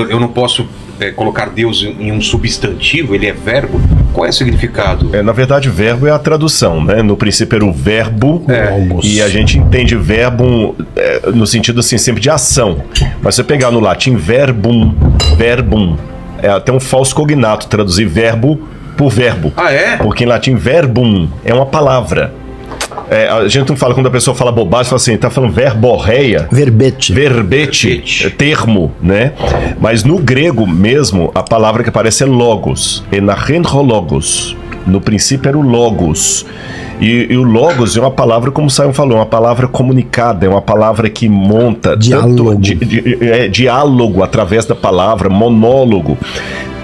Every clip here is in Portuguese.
eu não posso colocar Deus em um substantivo, ele é verbo. Qual é o significado? Na verdade, verbo é a tradução, né? No princípio era o verbo, e a gente entende verbo no sentido assim, sempre de ação. Mas se você pegar no latim verbum, é até um falso cognato, traduzir verbo por verbo. Ah, é? Porque em latim verbum é uma palavra. A gente não fala, quando a pessoa fala bobagem, fala assim, tá falando verborreia. Verbete, termo, né? Mas no grego mesmo, a palavra que aparece é logos. Enarrenrologos. No princípio era o logos. E o logos é uma palavra, como o Simon falou, uma palavra comunicada, é uma palavra que monta diálogo, diálogo através da palavra, monólogo.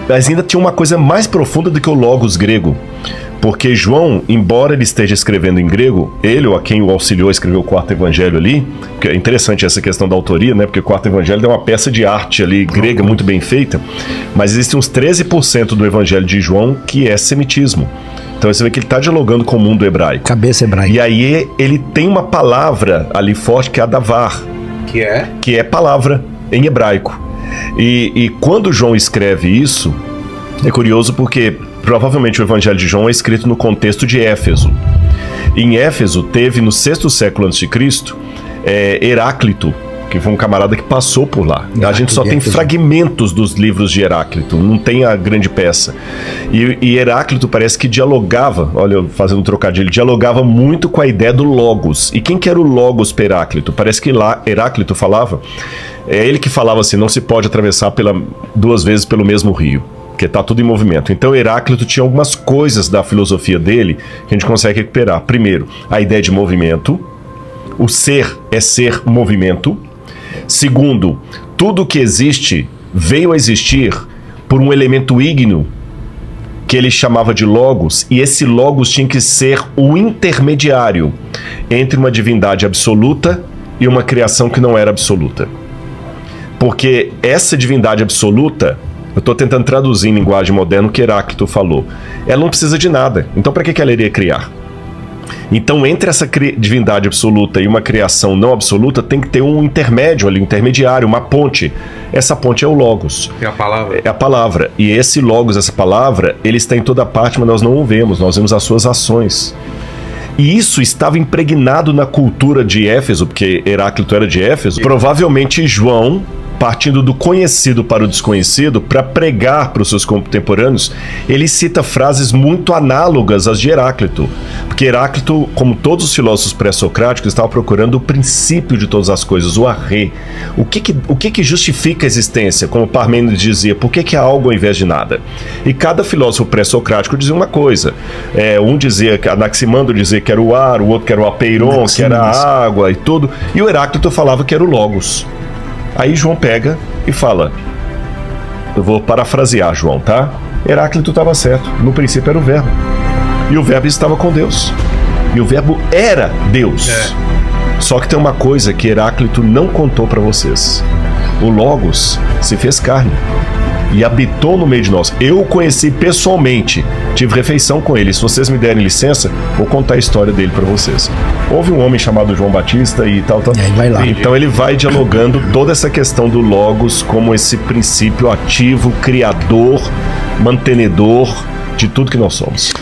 Mas ainda tinha uma coisa mais profunda do que o logos grego. Porque João, embora ele esteja escrevendo em grego, ele ou a quem o auxiliou a escrever o quarto evangelho ali, que é interessante essa questão da autoria, né? Porque o quarto evangelho é uma peça de arte ali, grega, muito bem feita, mas existem uns 13% do evangelho de João que é semitismo. Então você vê que ele está dialogando com o mundo hebraico. Cabeça hebraica. E aí ele tem uma palavra ali forte que é a davar. Que é palavra em hebraico. E quando João escreve isso, é curioso porque provavelmente o Evangelho de João é escrito no contexto de Éfeso. Em Éfeso teve no 6º século a.C. Heráclito, que foi um camarada que passou por lá. A gente só tem fragmentos dos livros de Heráclito, não tem a grande peça. E Heráclito parece que dialogava, olha, fazendo um trocadilho, dialogava muito com a ideia do Logos. E quem que era o Logos para Heráclito? Parece que lá Heráclito falava, é ele que falava assim, não se pode atravessar duas vezes pelo mesmo rio, porque está tudo em movimento. Então Heráclito tinha algumas coisas da filosofia dele que a gente consegue recuperar. Primeiro, a ideia de movimento. O ser é ser movimento. Segundo, tudo que existe veio a existir por um elemento ígneo que ele chamava de logos, e esse logos tinha que ser o intermediário entre uma divindade absoluta e uma criação que não era absoluta. Porque essa divindade absoluta, eu estou tentando traduzir em linguagem moderna o que Heráclito falou, ela não precisa de nada. Então para que ela iria criar? Então entre essa divindade absoluta e uma criação não absoluta tem que ter um intermédio ali, um intermediário, uma ponte. Essa ponte é o Logos. É a palavra. É a palavra. E esse Logos, essa palavra, ele está em toda parte, mas nós não o vemos, nós vemos as suas ações. E isso estava impregnado na cultura de Éfeso, porque Heráclito era de Éfeso. Provavelmente João, partindo do conhecido para o desconhecido, para pregar para os seus contemporâneos, ele cita frases muito análogas às de Heráclito. Porque Heráclito, como todos os filósofos pré-socráticos, estava procurando o princípio de todas as coisas, o arrê. O que justifica a existência? Como Parmênides dizia, por que há algo ao invés de nada? E cada filósofo pré-socrático dizia uma coisa. Um dizia, Anaximandro dizia que era o ar, o outro que era o apeiron, que era a água e tudo. E o Heráclito falava que era o logos. Aí João pega e fala, eu vou parafrasear João, tá? Heráclito estava certo, no princípio era o verbo. E o verbo estava com Deus. E o verbo era Deus. Só que tem uma coisa que Heráclito não contou para vocês. O Logos se fez carne e habitou no meio de nós. Eu o conheci pessoalmente, tive refeição com ele. Se vocês me derem licença, vou contar a história dele para vocês. Houve um homem chamado João Batista e tal. E aí vai lá. Então ele vai dialogando toda essa questão do Logos como esse princípio ativo, criador, mantenedor de tudo que nós somos.